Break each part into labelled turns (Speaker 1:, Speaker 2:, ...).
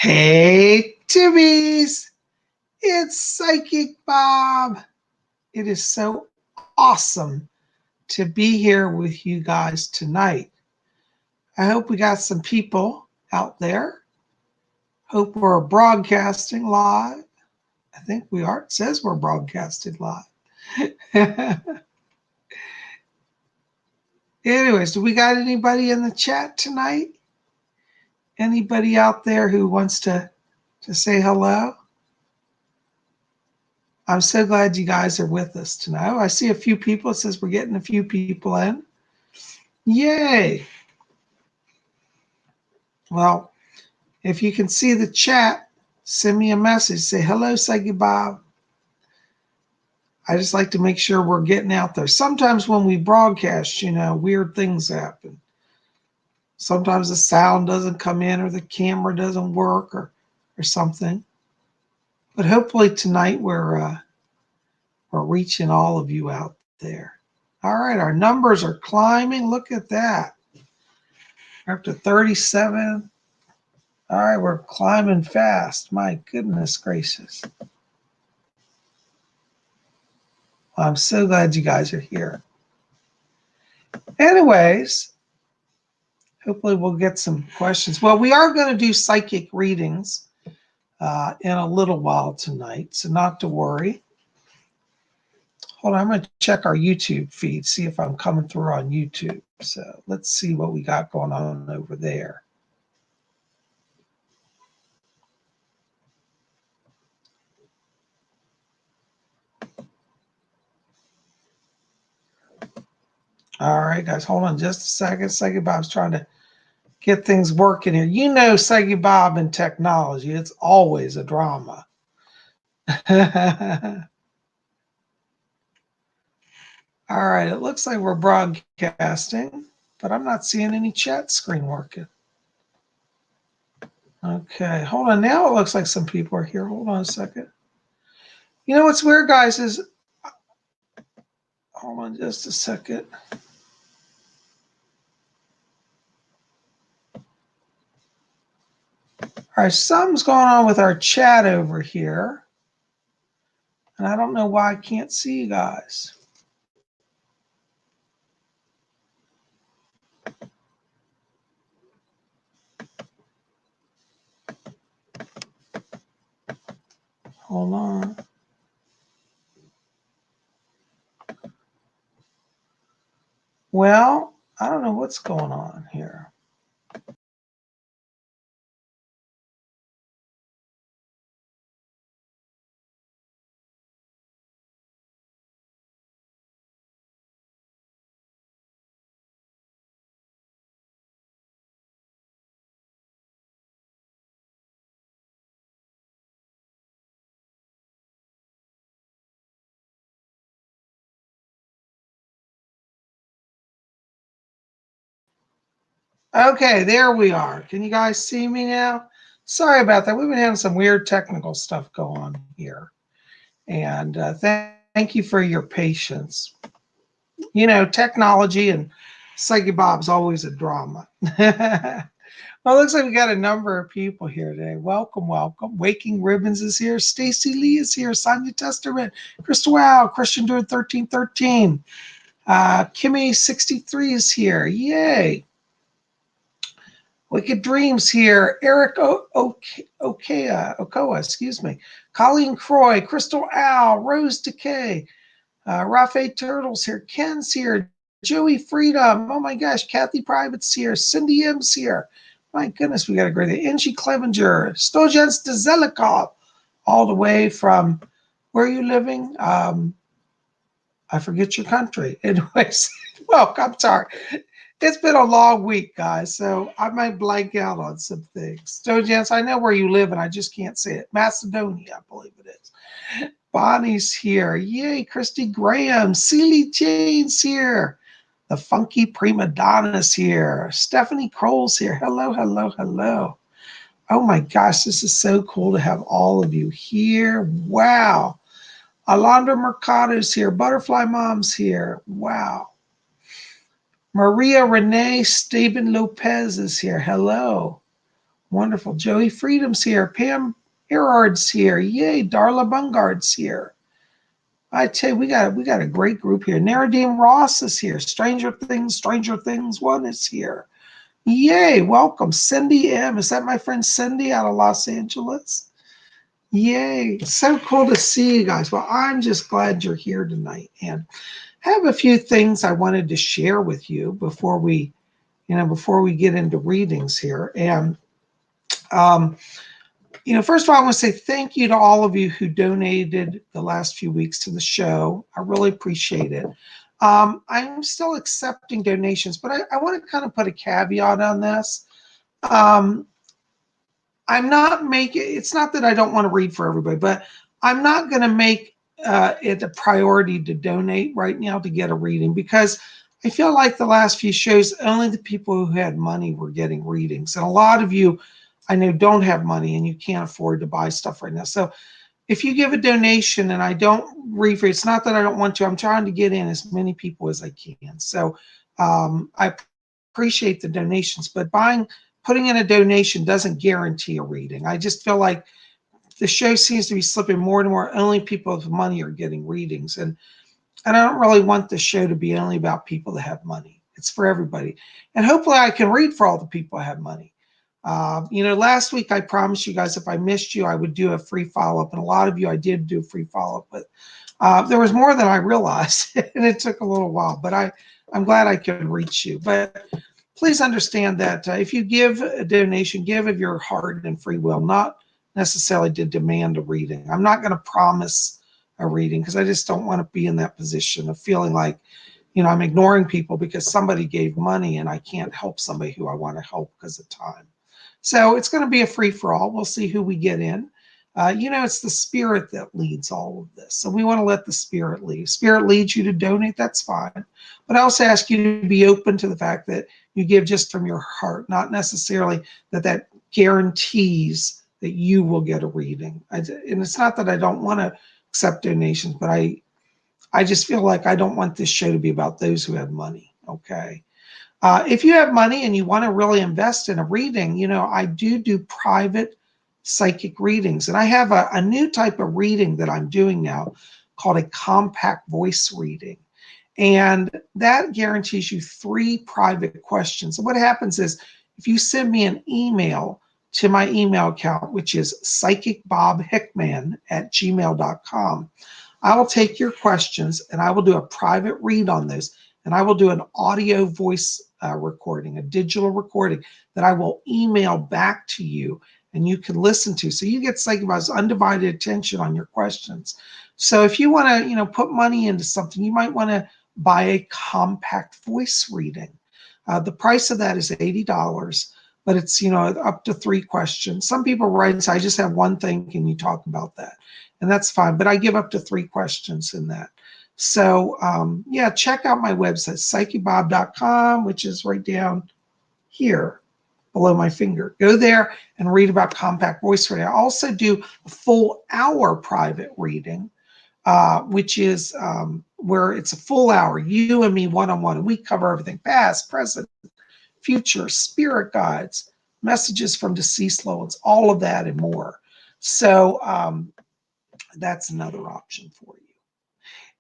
Speaker 1: Hey, Timmies! It's Psychic Bob. It is so awesome to be here with you guys tonight. I hope we got some people out there. Hope we're broadcasting live. I think we are. It says we're broadcasting live. Anyways, do we got anybody in the chat tonight? Anybody out there who wants to say hello? I'm so glad you guys are with us tonight. Oh, I see a few people. It says we're getting a few people in. Yay. Well, if you can see the chat, send me a message. Say, hello, Psychic Bob. I just like to make sure we're getting out there. Sometimes when we broadcast, weird things happen. Sometimes the sound doesn't come in or the camera doesn't work or something. But hopefully tonight we're reaching all of you out there. All right, our numbers are climbing. Look at that. We're up to 37. All right, we're climbing fast. My goodness gracious. I'm so glad you guys are here. Anyways, hopefully we'll get some questions. Well, we are going to do psychic readings in a little while tonight, so not to worry. Hold on, I'm going to check our YouTube feed, see if I'm coming through on YouTube. So let's see what we got going on over there. All right, guys, hold on just a second. Psychic Bob's trying to get things working here. You know Psychic Bob and technology, it's always a drama. All right, it looks like we're broadcasting, but I'm not seeing any chat screen working. Okay, hold on. Now it looks like some people are here. Hold on a second. You know what's weird, guys, is, hold on just a second. All right, something's going on with our chat over here. And I don't know why I can't see you guys. Hold on. Well, I don't know what's going on here. Okay, there we are. Can you guys see me now? Sorry about that. We've been having some weird technical stuff go on here. And thank you for your patience. You know, technology and Psychic Bob's always a drama. Well, it looks like we got a number of people here today. Welcome, welcome. Waking Ribbons is here. Stacy Lee is here. Sonia Testament. Crystal Wow. Christian Dude 1313. Kimmy 63 is here. Yay. Wicked Dreams here. Eric Okoa, excuse me. Colleen Croy, Crystal Owl, Rose Decay, Rafe Turtles here. Ken's here. Joey Freedom. Oh my gosh. Kathy Private's here. Cindy M's here. My goodness, we got a great day. Angie Clevenger. Stojans Dezelikov. All the way from, where are you living? I forget your country. Anyways, welcome. I'm sorry. It's been a long week, guys, so I might blank out on some things. Stojans, I know where you live, and I just can't say it. Macedonia, I believe it is. Bonnie's here. Yay, Christy Graham. Celie Jane's here. The Funky Prima Donna's here. Stephanie Kroll's here. Hello, hello, hello. Oh my gosh, this is so cool to have all of you here. Wow. Alondra Mercado's here. Butterfly Mom's here. Wow. Maria Renee Steven Lopez is here. Hello. Wonderful. Joey Freedom's here. Pam Erard's here. Yay. Darla Bungard's here. I tell you, we got a great group here. Naradim Ross is here. Stranger Things 1 is here. Yay. Welcome. Cindy M. Is that my friend Cindy out of Los Angeles? Yay. So cool to see you guys. Well, I'm just glad you're here tonight. And I have a few things I wanted to share with you before we get into readings here. And first of all, I want to say thank you to all of you who donated the last few weeks to the show. I really appreciate it. I'm still accepting donations, but I want to kind of put a caveat on this. It's not that I don't want to read for everybody, but I'm not going to make it a priority to donate right now to get a reading, because I feel like the last few shows, only the people who had money were getting readings. And a lot of you I know don't have money and you can't afford to buy stuff right now. So if you give a donation and I don't read for you, it's not that I don't want to. I'm trying to get in as many people as I can. So I appreciate the donations, but putting in a donation doesn't guarantee a reading. I just feel like the show seems to be slipping more and more. Only people with money are getting readings. And I don't really want the show to be only about people that have money. It's for everybody. And hopefully I can read for all the people who have money. Last week I promised you guys if I missed you, I would do a free follow-up. And a lot of you I did do a free follow-up. But there was more than I realized. And it took a little while. But I'm glad I could reach you. But please understand that if you give a donation, give of your heart and free will, not necessarily to demand a reading. I'm not going to promise a reading because I just don't want to be in that position of feeling like, I'm ignoring people because somebody gave money and I can't help somebody who I want to help because of time. So it's going to be a free-for-all. We'll see who we get in. It's the spirit that leads all of this. So we want to let the spirit lead. Spirit leads you to donate, that's fine. But I also ask you to be open to the fact that you give just from your heart, not necessarily that guarantees that you will get a reading. And it's not that I don't want to accept donations, but I just feel like I don't want this show to be about those who have money, okay? If you have money and you want to really invest in a reading, I do private psychic readings. And I have a new type of reading that I'm doing now called a compact voice reading. And that guarantees you 3 private questions. And what happens is if you send me an email to my email account, which is PsychicBobHickman@gmail.com, I will take your questions and I will do a private read on those. And I will do an audio voice recording, a digital recording that I will email back to you and you can listen to. So you get PsychicBob's undivided attention on your questions. So if you want to, put money into something, you might want to buy a compact voice reading. The price of that is $80, but it's, up to 3 questions. Some people write and say, I just have one thing. Can you talk about that? And that's fine. But I give up to 3 questions in that. So, check out my website, PsychicBob.com, which is right down here below my finger. Go there and read about compact voice reading. I also do a full hour private reading, which is where it's a full hour, you and me one-on-one, and we cover everything, past, present, future, spirit guides, messages from deceased loved ones, all of that and more. So that's another option for you.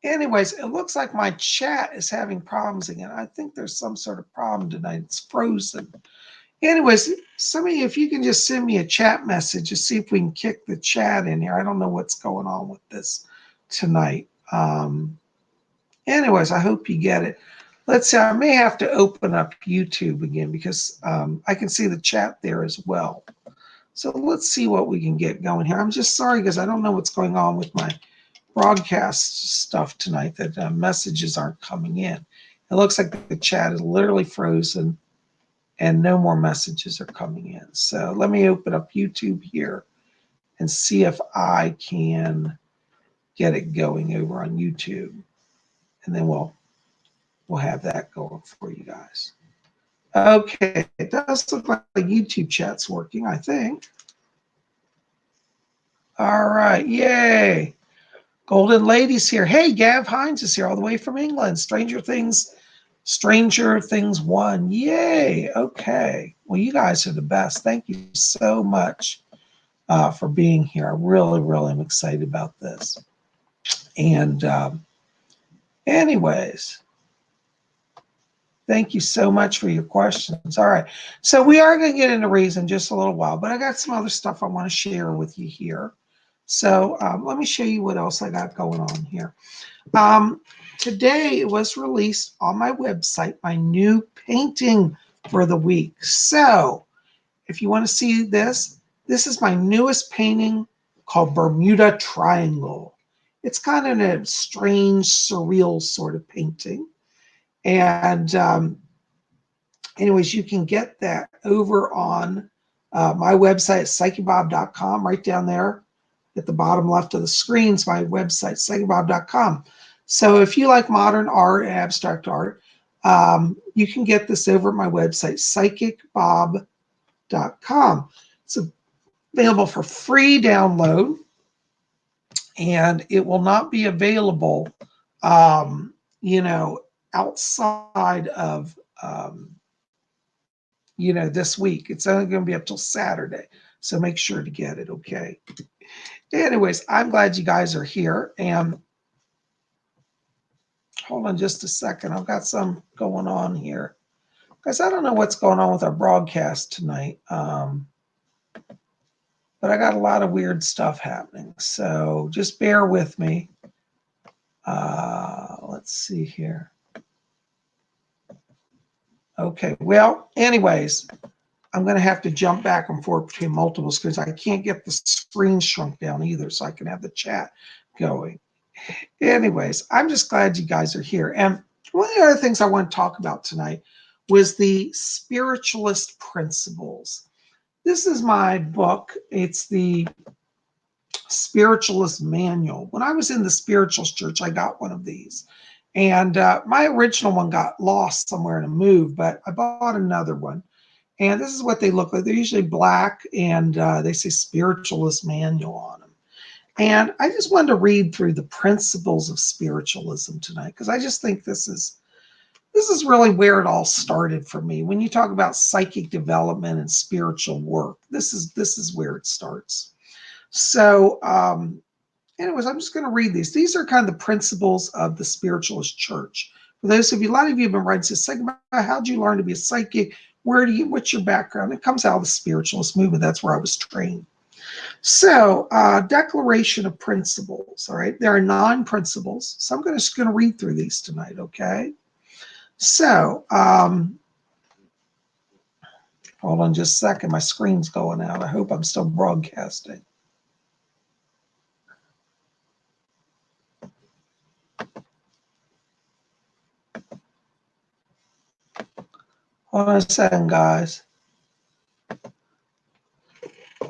Speaker 1: Anyways, it looks like my chat is having problems again. I think there's some sort of problem tonight. It's frozen. Anyways, some of you, if you can just send me a chat message to see if we can kick the chat in here. I don't know what's going on with this tonight. Anyways, I hope you get it. Let's see, I may have to open up YouTube again because I can see the chat there as well. So let's see what we can get going here. I'm just sorry because I don't know what's going on with my broadcast stuff tonight, that messages aren't coming in. It looks like the chat is literally frozen and no more messages are coming in. So let me open up YouTube here and see if I can get it going over on YouTube. And then we'll have that going for you guys. Okay, it does look like the YouTube chat's working, I think. All right, yay. Golden Lady's here. Hey, Gav Hines is here all the way from England. Stranger Things Stranger Things 1. Yay. Okay. Well, you guys are the best. Thank you so much for being here. I really, really am excited about this. And anyways, thank you so much for your questions. All right. So we are going to get into reason just a little while, but I got some other stuff I want to share with you here. So let me show you what else I got going on here. Today it was released on my website, my new painting for the week. So if you want to see this, this is my newest painting called Bermuda Triangle. It's kind of a strange, surreal sort of painting. And anyways, you can get that over on my website, PsychicBob.com, right down there at the bottom left of the screen is my website, PsychicBob.com. So if you like modern art, abstract art, you can get this over at my website, PsychicBob.com. It's available for free download, and it will not be available, outside of, this week. It's only going to be up till Saturday. So make sure to get it, okay? Anyways, I'm glad you guys are here. And hold on just a second. I've got some going on here. Guys, I don't know what's going on with our broadcast tonight. But I got a lot of weird stuff happening. So just bear with me. Let's see here. Okay, well, anyways, I'm going to have to jump back and forth between multiple screens. I can't get the screen shrunk down either, so I can have the chat going. Anyways, I'm just glad you guys are here. And one of the other things I want to talk about tonight was the Spiritualist Principles. This is my book. It's the Spiritualist Manual. When I was in the Spiritualist Church, I got one of these. And my original one got lost somewhere in a move, but I bought another one. And this is what they look like. They're usually black, and they say Spiritualist Manual on them. And I just wanted to read through the principles of spiritualism tonight, because I just think this is really where it all started for me. When you talk about psychic development and spiritual work, this is where it starts. So anyways, I'm just going to read these. These are kind of the principles of the Spiritualist Church. For those of you, a lot of you have been writing, say, how did you learn to be a psychic? What's your background? It comes out of the Spiritualist movement. That's where I was trained. So, declaration of principles. All right, there are 9 principles. So I'm just going to read through these tonight. Okay. So, hold on just a second. My screen's going out. I hope I'm still broadcasting. Hold on a second, guys.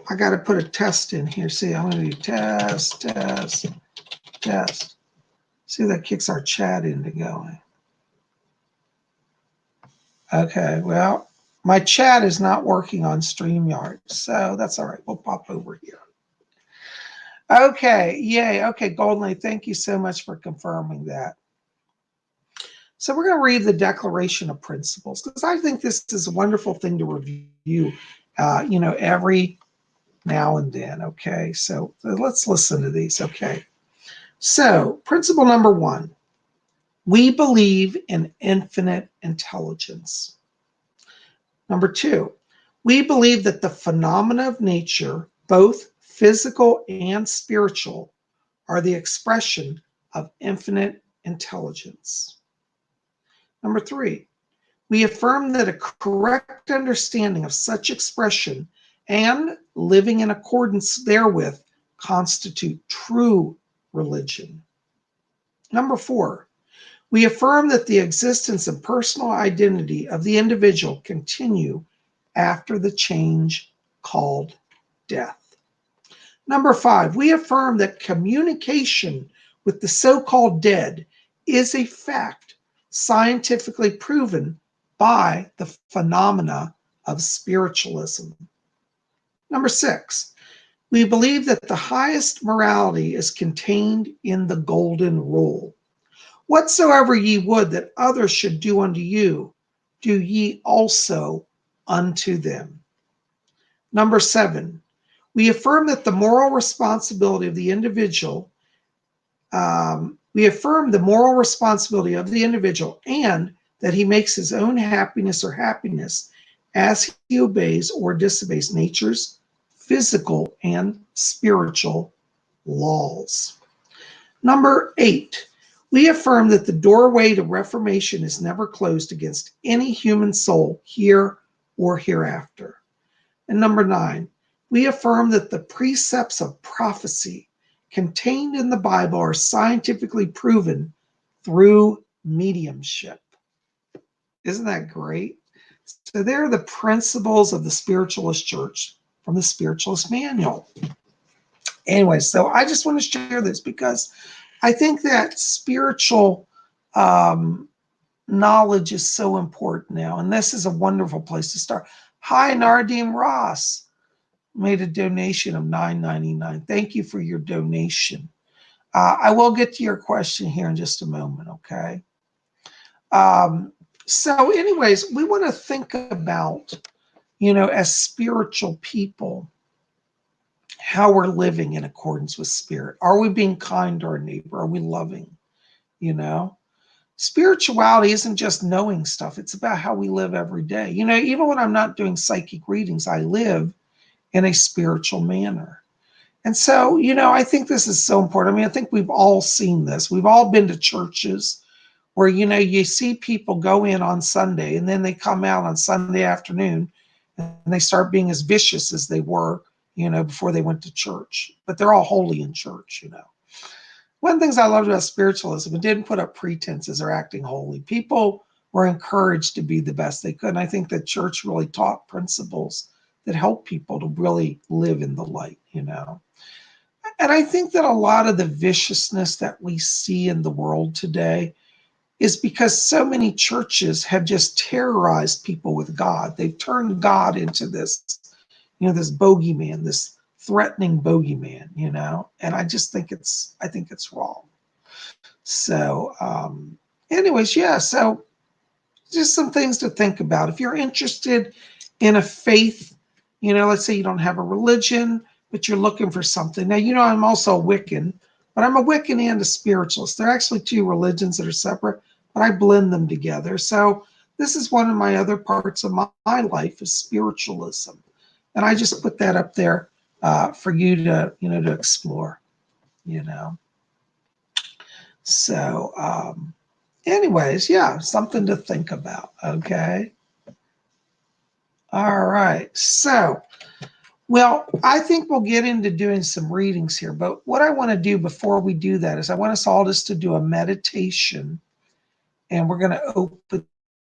Speaker 1: I got to put a test in here. See, I'm going to do test. See if that kicks our chat into going. Okay, well, my chat is not working on StreamYard, so that's all right. We'll pop over here. Okay, yay. Okay, Golden, thank you so much for confirming that. So we're going to read the Declaration of Principles, because I think this is a wonderful thing to review, every now and then. Okay, so let's listen to these. Okay, so principle number 1, we believe in infinite intelligence. Number 2, we believe that the phenomena of nature, both physical and spiritual, are the expression of infinite intelligence. Number 3, we affirm that a correct understanding of such expression and living in accordance therewith constitute true religion. Number 4, we affirm that the existence and personal identity of the individual continue after the change called death. Number 5, we affirm that communication with the so-called dead is a fact scientifically proven by the phenomena of spiritualism. Number 6, we believe that the highest morality is contained in the golden rule. Whatsoever ye would that others should do unto you, do ye also unto them. Number 7, we affirm that the moral responsibility of the individual, we affirm the moral responsibility of the individual and that he makes his own happiness as he obeys or disobeys nature's physical and spiritual laws. Number 8, we affirm that the doorway to reformation is never closed against any human soul here or hereafter. And number 9, we affirm that the precepts of prophecy contained in the Bible are scientifically proven through mediumship. Isn't that great? So there are the principles of the Spiritualist Church from the Spiritualist Manual. Anyway, so I just want to share this because I think that spiritual knowledge is so important now, and this is a wonderful place to start. Hi, Nardim Ross made a donation of $9.99. Thank you for your donation. I will get to your question here in just a moment, okay? So anyways, we want to think about, as spiritual people, how we're living in accordance with spirit. Are we being kind to our neighbor? Are we loving? Spirituality isn't just knowing stuff. It's about how we live every day. Even when I'm not doing psychic readings, I live in a spiritual manner. And so, I think this is so important. I mean, I think we've all seen this. We've all been to churches where, you see people go in on Sunday and then they come out on Sunday afternoon and they start being as vicious as they were, before they went to church. But they're all holy in church. One of the things I loved about spiritualism, it didn't put up pretenses or acting holy. People were encouraged to be the best they could. And I think that church really taught principles that help people to really live in the light, And I think that a lot of the viciousness that we see in the world today is because so many churches have just terrorized people with God. They've turned God into this, this bogeyman, this threatening bogeyman, and I just think it's wrong. So anyways, yeah, so just some things to think about. If you're interested in a faith, let's say you don't have a religion, but you're looking for something. Now, I'm also a Wiccan, but I'm a Wiccan and a spiritualist. They're actually two religions that are separate, but I blend them together. So this is one of my other parts of my life is spiritualism. And I just put that up there for you to, to explore, So anyways, yeah, something to think about, okay? All right, so, well, I think we'll get into doing some readings here, but what I want to do before we do that is I want us all just to do a meditation, and we're going to open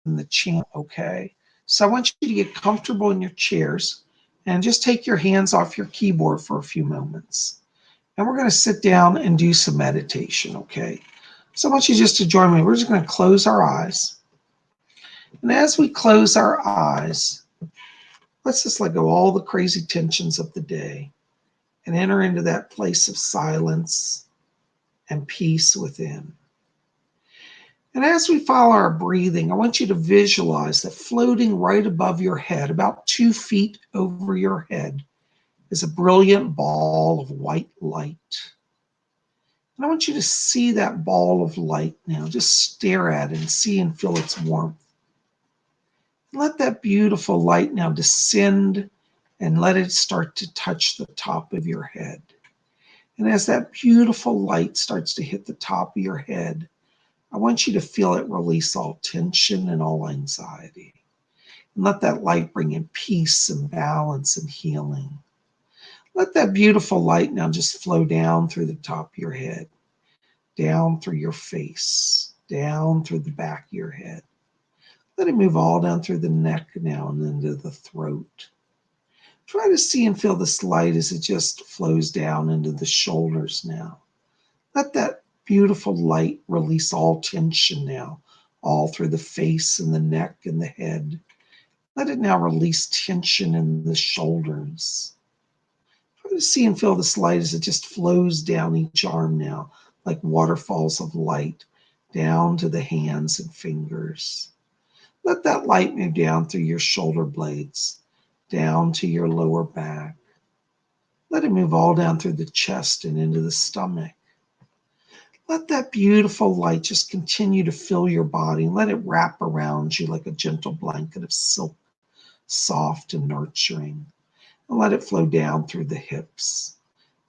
Speaker 1: the channel, okay? So I want you to get comfortable in your chairs and just take your hands off your keyboard for a few moments. And we're going to sit down and do some meditation, okay? So I want you just to join me. We're just going to close our eyes. And as we close our eyes, let's just let go all the crazy tensions of the day and enter into that place of silence and peace within. And as we follow our breathing, I want you to visualize that floating right above your head, about 2 feet over your head, is a brilliant ball of white light. And I want you to see that ball of light now. Just stare at it and see and feel its warmth. Let that beautiful light now descend and let it start to touch the top of your head. And as that beautiful light starts to hit the top of your head, I want you to feel it release all tension and all anxiety. And let that light bring in peace and balance and healing. Let that beautiful light now just flow down through the top of your head, down through your face, down through the back of your head. Let it move all down through the neck now and into the throat. Try to see and feel this light as it just flows down into the shoulders now. Let that beautiful light release all tension now, all through the face and the neck and the head. Let it now release tension in the shoulders. Try to see and feel this light as it just flows down each arm now, like waterfalls of light, down to the hands and fingers. Let that light move down through your shoulder blades, down to your lower back. Let it move all down through the chest and into the stomach. Let that beautiful light just continue to fill your body and let it wrap around you like a gentle blanket of silk, soft and nurturing. And let it flow down through the hips,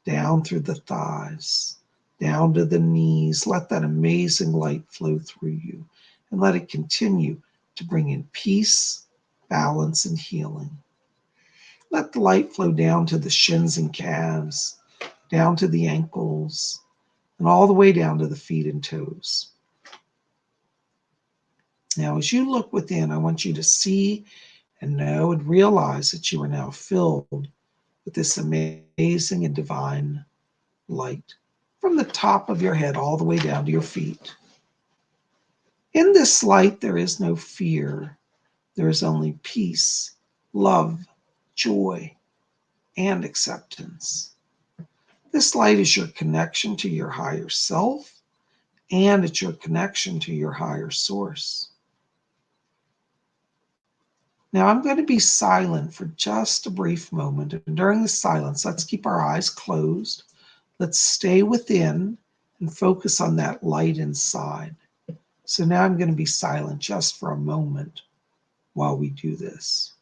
Speaker 1: down through the thighs, down to the knees. Let that amazing light flow through you and let it continue to bring in peace, balance, and healing. Let the light flow down to the shins and calves, down to the ankles, and all the way down to the feet and toes. Now, as you look within, I want you to see and know and realize that you are now filled with this amazing and divine light from the top of your head all the way down to your feet. In this light, there is no fear. There is only peace, love, joy, and acceptance. This light is your connection to your higher self, and it's your connection to your higher source. Now I'm going to be silent for just a brief moment. And during the silence, let's keep our eyes closed. Let's stay within and focus on that light inside. So now I'm going to be silent just for a moment while we do this.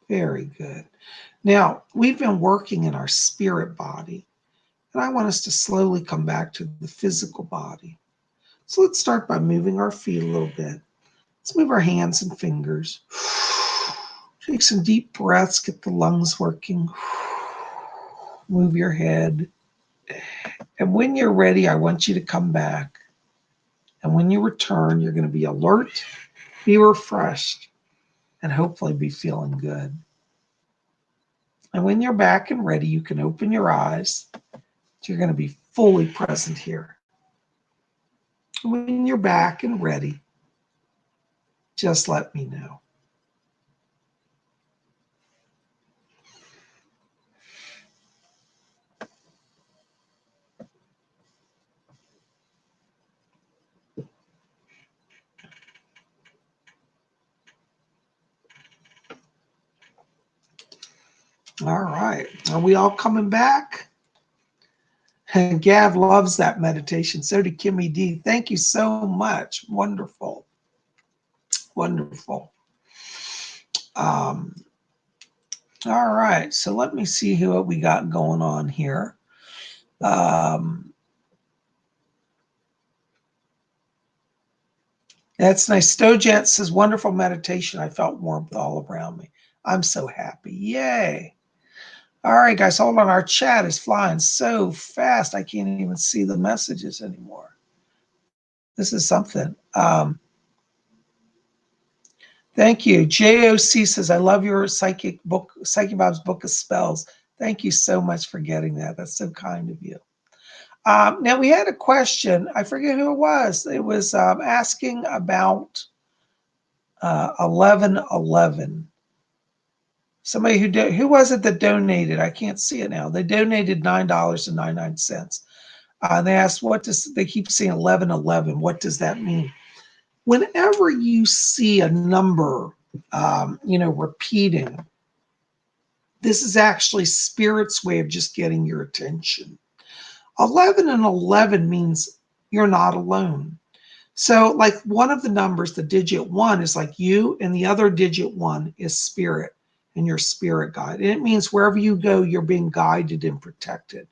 Speaker 1: Very good. Now, we've been working in our spirit body, and I want us to slowly come back to the physical body. So let's start by moving our feet a little bit. Let's move our hands and fingers. Take some deep breaths, get the lungs working. Move your head. And when you're ready, I want you to come back. And when you return, you're going to be alert, be refreshed, and hopefully be feeling good. And when you're back and ready, you can open your eyes. You're going to be fully present here. And when you're back and ready, just let me know. All right. Are we all coming back? And Gav loves that meditation. So did Kimmy D. Thank you so much. Wonderful. Wonderful. All right. So let me see what we got going on here. That's nice. Stojant says, wonderful meditation. I felt warmth all around me. I'm so happy. Yay. All right, guys, hold on. Our chat is flying so fast, I can't even see the messages anymore. This is something. Thank you. JOC says, I love your Psychic Bob's Book of Spells. Thank you so much for getting that. That's so kind of you. Now, we had a question. I forget who it was. It was asking about 1111. Somebody who was it that donated? I can't see it now. They donated $9.99. They asked, they keep saying 1111. What does that mean? Whenever you see a number, repeating, this is actually Spirit's way of just getting your attention. 11 and 11 means you're not alone. So like one of the numbers, the digit 1 is like you, and the other digit 1 is Spirit and your spirit guide. And it means wherever you go, you're being guided and protected.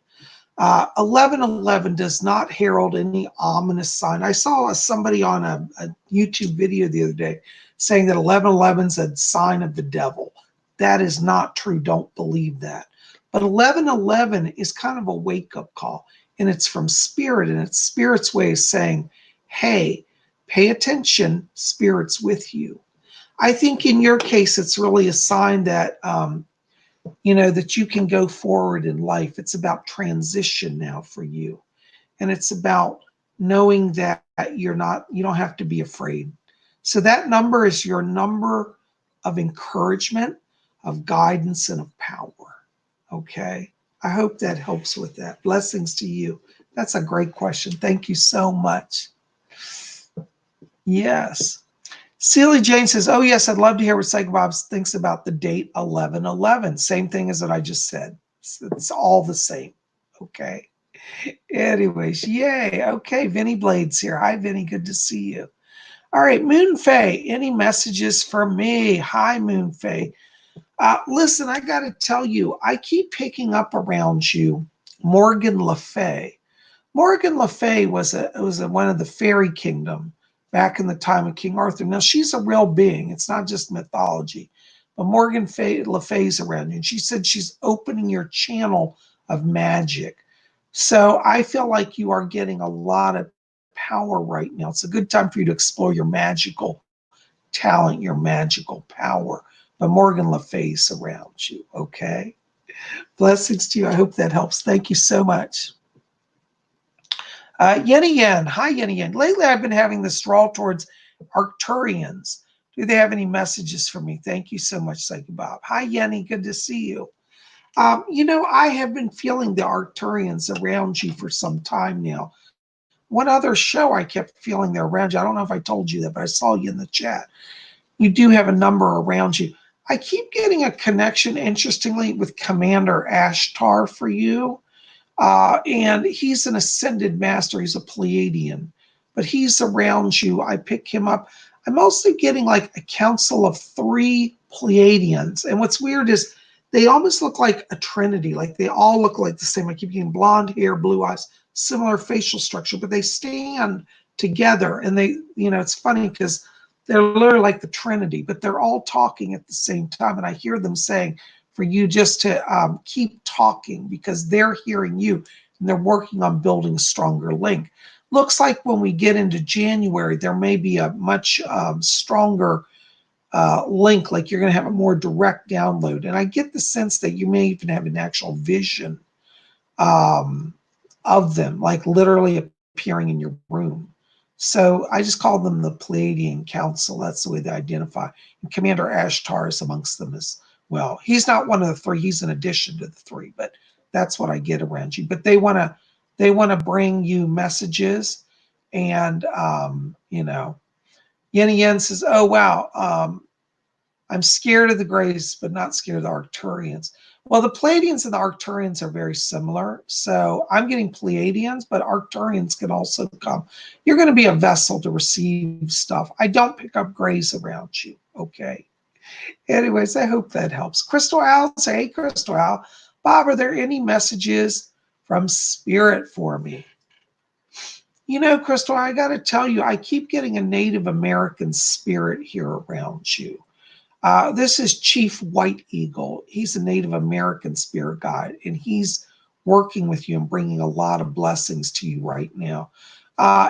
Speaker 1: 1111 does not herald any ominous sign. I saw somebody on a YouTube video the other day saying that 1111 is a sign of the devil. That is not true. Don't believe that. But 1111 is kind of a wake-up call, and it's from Spirit, and it's Spirit's way of saying, hey, pay attention, Spirit's with you. I think in your case, it's really a sign that that you can go forward in life. It's about transition now for you. And it's about knowing that you don't have to be afraid. So that number is your number of encouragement, of guidance and of power. Okay. I hope that helps with that. Blessings to you. That's a great question. Thank you so much. Yes. Celia Jane says, oh, yes, I'd love to hear what Psychic Bob thinks about the date 11/11. Same thing as what I just said. It's all the same. Okay. Anyways, yay. Okay, Vinny Blades here. Hi, Vinny. Good to see you. All right, Moon Faye, any messages for me? Hi, Moon Faye. Listen, I got to tell you, I keep picking up around you Morgan Le Fay. Morgan Le Fay was one of the fairy kingdom back in the time of King Arthur. Now, she's a real being. It's not just mythology. But Morgan Le Fay's around you. And she said she's opening your channel of magic. So I feel like you are getting a lot of power right now. It's a good time for you to explore your magical talent, your magical power. But Morgan Le Fay's around you, okay? Blessings to you. I hope that helps. Thank you so much. Yenny Yen. Hi, Yenny Yen. Lately, I've been having this draw towards Arcturians. Do they have any messages for me? Thank you so much, Psychic Bob. Hi, Yenny. Good to see you. I have been feeling the Arcturians around you for some time now. One other show I kept feeling they're around you. I don't know if I told you that, but I saw you in the chat. You do have a number around you. I keep getting a connection, interestingly, with Commander Ashtar for you. And he's an ascended master. He's a Pleiadian, but he's around you. I pick him up. I'm mostly getting like a council of 3 Pleiadians. And what's weird is they almost look like a trinity. Like they all look like the same. I keep getting blonde hair, blue eyes, similar facial structure, but they stand together. And they, it's funny because they're literally like the Trinity, but they're all talking at the same time. And I hear them saying for you just to keep talking because they're hearing you and they're working on building a stronger link. Looks like when we get into January, there may be a much stronger link, like you're going to have a more direct download. And I get the sense that you may even have an actual vision of them, like literally appearing in your room. So I just call them the Pleiadian Council. That's the way they identify. And Commander Ashtar is amongst them as well. He's not one of the 3. He's an addition to the 3, but that's what I get around you. But they want to bring you messages, and Yenny Yen says, "Oh wow, I'm scared of the Greys, but not scared of the Arcturians." Well, the Pleiadians and the Arcturians are very similar. So I'm getting Pleiadians, but Arcturians can also come. You're going to be a vessel to receive stuff. I don't pick up Greys around you, okay? Anyways, I hope that helps. Crystal Al, say, hey, Crystal Al. Bob, are there any messages from Spirit for me? Crystal, I got to tell you, I keep getting a Native American spirit here around you. This is Chief White Eagle. He's a Native American spirit guide, and he's working with you and bringing a lot of blessings to you right now.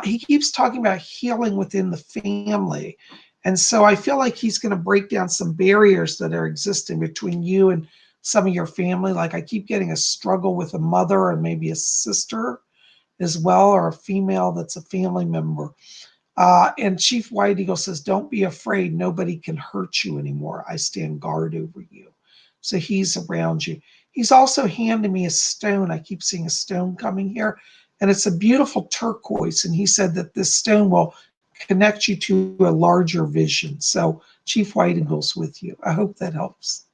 Speaker 1: He keeps talking about healing within the family. And so I feel like he's going to break down some barriers that are existing between you and some of your family. Like I keep getting a struggle with a mother and maybe a sister as well, or a female that's a family member. And Chief White Eagle says, don't be afraid. Nobody can hurt you anymore. I stand guard over you. So he's around you. He's also handing me a stone. I keep seeing a stone coming here, and it's a beautiful turquoise. And he said that this stone will connect you to a larger vision. So Chief White Eagle's with you. I hope that helps.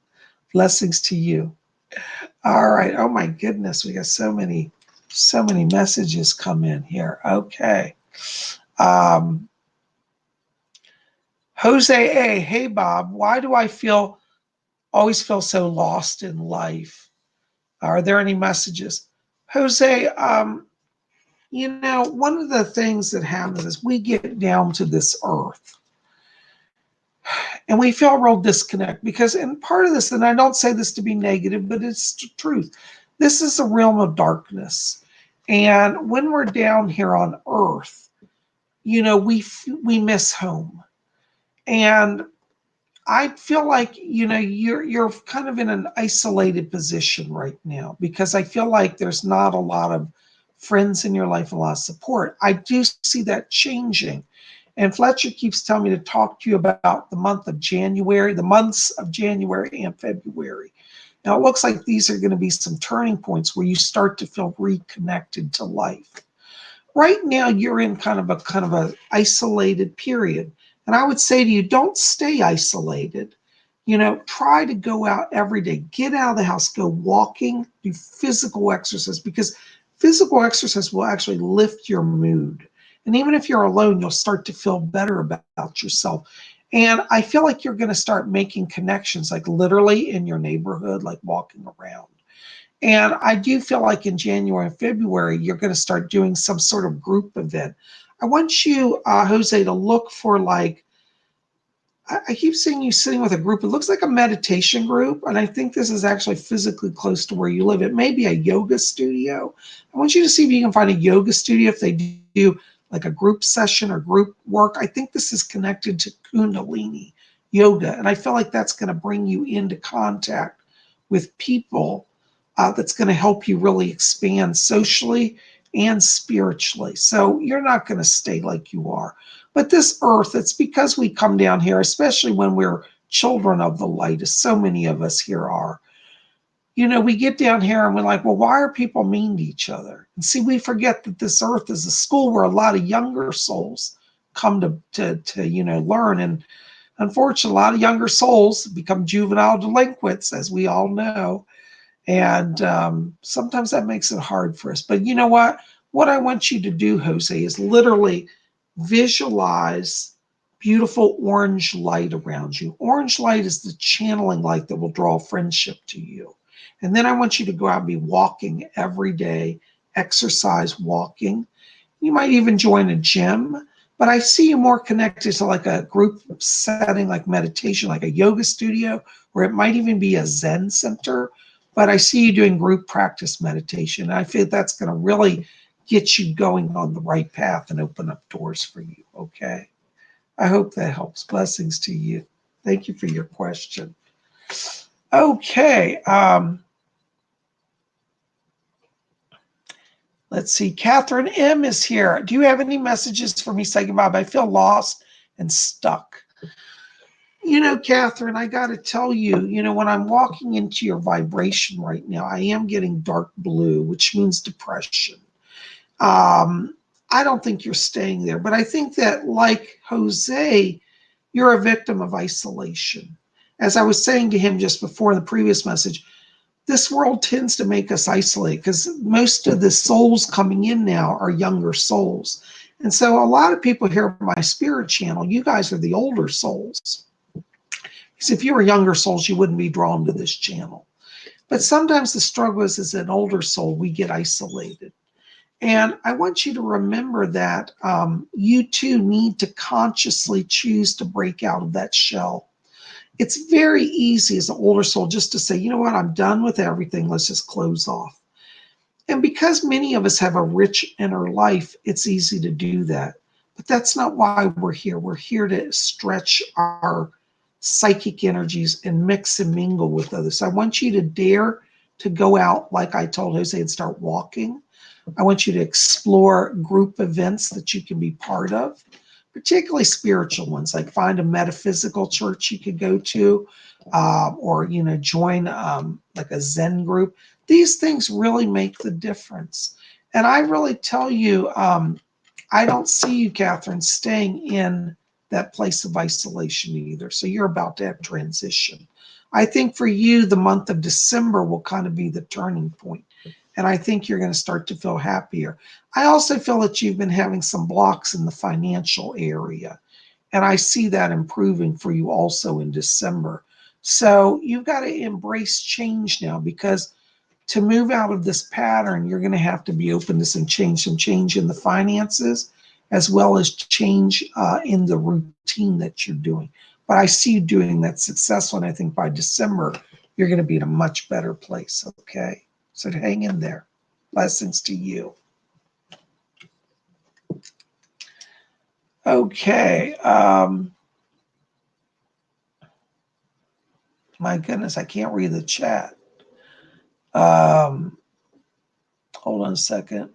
Speaker 1: Blessings to you. All right. Oh my goodness. We got so many messages come in here. Okay. Jose A, hey Bob, why do I always feel so lost in life? Are there any messages? Jose, one of the things that happens is we get down to this earth and we feel a real disconnect because, and part of this, and I don't say this to be negative, but it's the truth. This is a realm of darkness. And when we're down here on earth, we miss home. And I feel like, you're kind of in an isolated position right now because I feel like there's not a lot of friends in your life, a lot of support. I do see that changing. And Fletcher keeps telling me to talk to you about the month of January, the months of January and February. Now, it looks like these are going to be some turning points where you start to feel reconnected to life. Right now, you're in kind of a isolated period. And I would say to you, don't stay isolated. Try to go out every day, get out of the house, go walking, do physical exercise, because physical exercise will actually lift your mood. And even if you're alone, you'll start to feel better about yourself. And I feel like you're going to start making connections, like literally in your neighborhood, like walking around. And I do feel like in January and February, you're going to start doing some sort of group event. I want you, Jose, to look for I keep seeing you sitting with a group. It looks like a meditation group. And I think this is actually physically close to where you live. It may be a yoga studio. I want you to see if you can find a yoga studio if they do like a group session or group work. I think this is connected to Kundalini yoga. And I feel like that's going to bring you into contact with people that's going to help you really expand socially and spiritually. So you're not going to stay like you are. But this earth, it's because we come down here, especially when we're children of the light, as so many of us here are. We get down here and we're like, well, why are people mean to each other? And see, we forget that this earth is a school where a lot of younger souls come to learn. And unfortunately, a lot of younger souls become juvenile delinquents, as we all know. And sometimes that makes it hard for us. But you know what? What I want you to do, Jose, is literally visualize beautiful orange light around you. Orange light is the channeling light that will draw friendship to you. And then I want you to go out and be walking every day, exercise walking. You might even join a gym, but I see you more connected to like a group setting, like meditation, like a yoga studio, or it might even be a Zen center. But I see you doing group practice meditation. And I feel that's going to really get you going on the right path and open up doors for you. Okay. I hope that helps. Blessings to you. Thank you for your question. Okay. Let's see. Catherine M is here. Do you have any messages for me, Psychic Bob? I feel lost and stuck. Catherine, I got to tell you, when I'm walking into your vibration right now, I am getting dark blue, which means depression. I don't think you're staying there, but I think that, like Jose, you're a victim of isolation. As I was saying to him just before in the previous message, this world tends to make us isolate because most of the souls coming in now are younger souls. And so a lot of people here on my spirit channel, you guys are the older souls. Because if you were younger souls, you wouldn't be drawn to this channel. But sometimes the struggle is as an older soul, we get isolated. And I want you to remember that you too need to consciously choose to break out of that shell. It's very easy as an older soul just to say, you know what, I'm done with everything. Let's just close off. And because many of us have a rich inner life, it's easy to do that. But that's not why we're here. We're here to stretch our psychic energies and mix and mingle with others. So I want you to dare to go out, like I told Jose, and start walking. I want you to explore group events that you can be part of, particularly spiritual ones, like find a metaphysical church you could go to, or join like a Zen group. These things really make the difference. And I really tell you, I don't see you, Catherine, staying in that place of isolation either. So you're about to have transition. I think for you, the month of December will kind of be the turning point. And I think you're going to start to feel happier. I also feel that you've been having some blocks in the financial area. And I see that improving for you also in December. So you've got to embrace change now, because to move out of this pattern, you're going to have to be open to some change in the finances, as well as change in the routine that you're doing. But I see you doing that successful. And I think by December, you're going to be in a much better place. Okay. So hang in there. Blessings to you. Okay. My goodness, I can't read the chat. Hold on a second.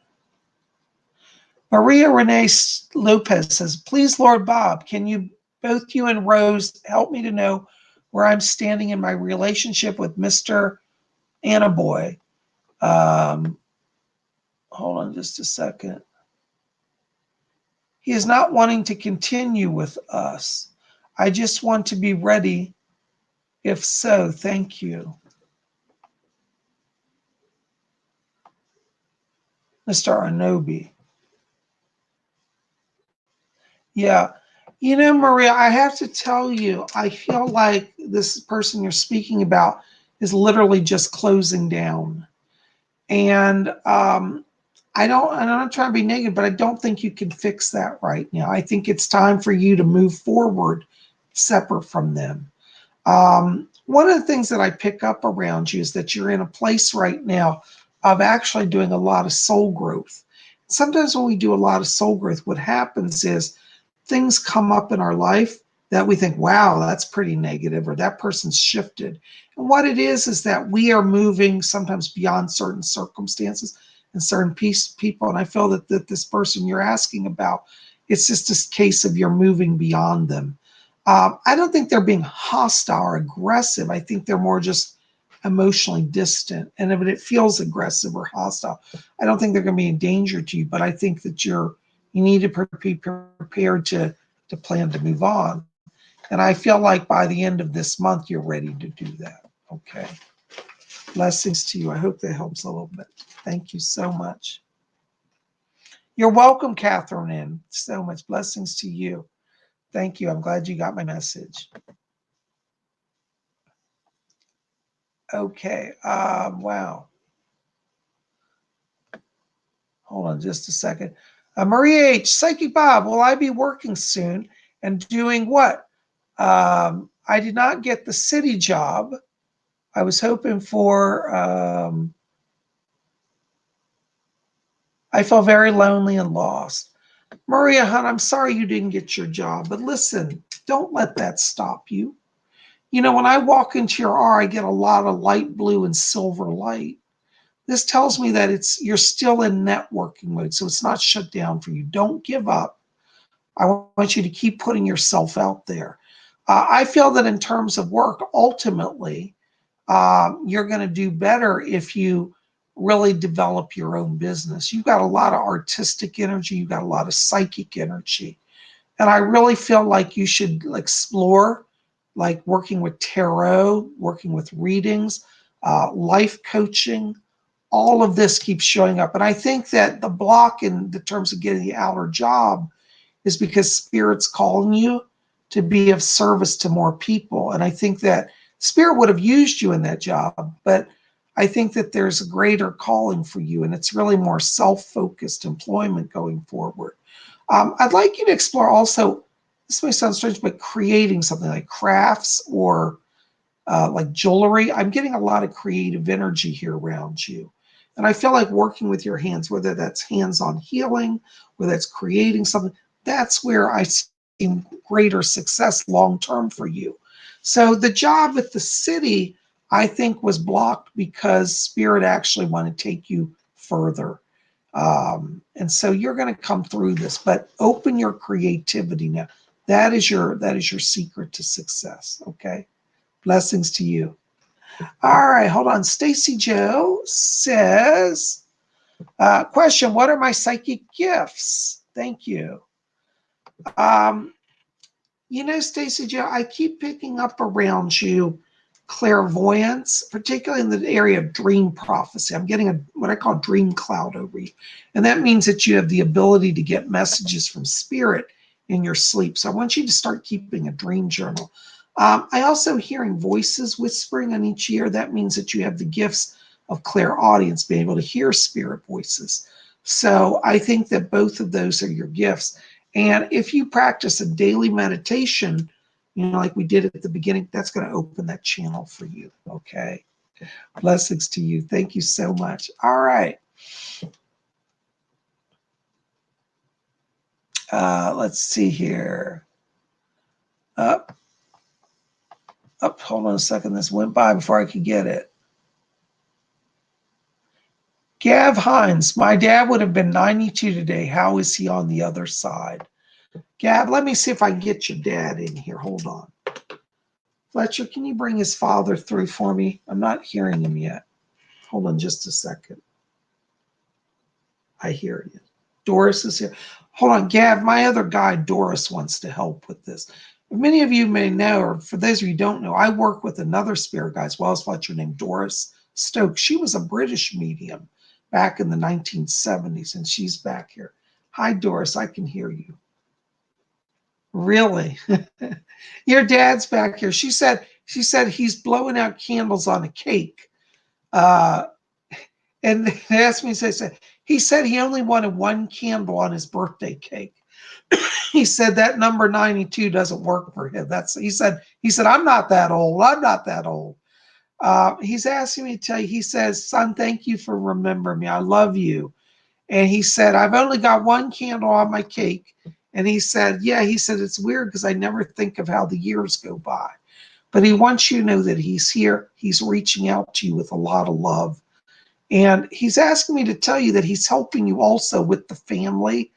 Speaker 1: Maria Renee Lopez says, please, Lord Bob, can you, both you and Rose, help me to know where I'm standing in my relationship with Mr. Annaboy? Hold on just a second. He is not wanting to continue with us. I just want to be ready. If so, thank you. Mr. Anobi. Yeah. You know, Maria, I have to tell you, I feel like this person you're speaking about is literally just closing down. And I'm not trying to be negative, but I don't think you can fix that right now. I think it's time for you to move forward separate from them. One of the things that I pick up around you is that you're in a place right now of actually doing a lot of soul growth. Sometimes when we do a lot of soul growth, what happens is things come up in our life that we think, wow, that's pretty negative, or that person's shifted. And what it is that we are moving sometimes beyond certain circumstances and certain people. And I feel that this person you're asking about, it's just this case of you're moving beyond them. I don't think they're being hostile or aggressive. I think they're more just emotionally distant. And if it feels aggressive or hostile, I don't think they're going to be in danger to you. But I think that you need to be prepared to plan to move on. And I feel like by the end of this month, you're ready to do that. Okay. Blessings to you. I hope that helps a little bit. Thank you so much. You're welcome, Catherine, in so much. Blessings to you. Thank you. I'm glad you got my message. Okay. Wow. Hold on just a second. Maria H. Psychic Bob, will I be working soon and doing what? I did not get the city job. I was hoping for, I felt very lonely and lost. Maria Hunt, I'm sorry you didn't get your job, but listen, don't let that stop you. You know, when I walk into your aura, I get a lot of light blue and silver light. This tells me that you're still in networking mode, so it's not shut down for you. Don't give up. I want you to keep putting yourself out there. I feel that in terms of work, ultimately, you're going to do better if you really develop your own business. You've got a lot of artistic energy. You've got a lot of psychic energy. And I really feel like you should explore like working with tarot, working with readings, life coaching. All of this keeps showing up. And I think that the block in the terms of getting the outer job is because Spirit's calling you to be of service to more people. And I think that Spirit would have used you in that job, but I think that there's a greater calling for you, and it's really more self-focused employment going forward. I'd like you to explore also, this may sound strange, but creating something like crafts or like jewelry. I'm getting a lot of creative energy here around you. And I feel like working with your hands, whether that's hands-on healing, whether it's creating something, that's where I see greater success long-term for you. So the job at the city, I think, was blocked because Spirit actually wanted to take you further. And so you're going to come through this, but open your creativity now. That is your secret to success. Okay. Blessings to you. All right, hold on. Stacy Joe says, question, what are my psychic gifts? Thank you. You know, Stacy Joe, I keep picking up around you clairvoyance, particularly in the area of dream prophecy. I'm getting what I call dream cloud over you. And that means that you have the ability to get messages from Spirit in your sleep. So I want you to start keeping a dream journal. I also hearing voices whispering on each ear. That means that you have the gifts of clairaudience, being able to hear spirit voices. So I think that both of those are your gifts. And if you practice a daily meditation, you know, like we did at the beginning, that's going to open that channel for you. Okay. Blessings to you. Thank you so much. All right. Let's see here. Hold on a second. This went by before I could get it. Gav Hines, my dad would have been 92 today. How is he on the other side? Gav, let me see if I can get your dad in here. Hold on. Fletcher, can you bring his father through for me? I'm not hearing him yet. Hold on just a second. I hear you. Doris is here. Hold on, Gav, my other guy, Doris, wants to help with this. Many of you may know, or for those of you who don't know, I work with another spirit guide as well as Fletcher named Doris Stokes. She was a British medium back in the 1970s, and she's back here. Hi, Doris, I can hear you. Really? Your dad's back here. She said he's blowing out candles on a cake. And they asked me, he said he only wanted one candle on his birthday cake. He said that number 92 doesn't work for him. He said, I'm not that old. I'm not that old. He's asking me to tell you, he says, son, thank you for remembering me. I love you. And he said, I've only got one candle on my cake. And he said, it's weird because I never think of how the years go by. But he wants you to know that he's here. He's reaching out to you with a lot of love. And he's asking me to tell you that he's helping you also with the family.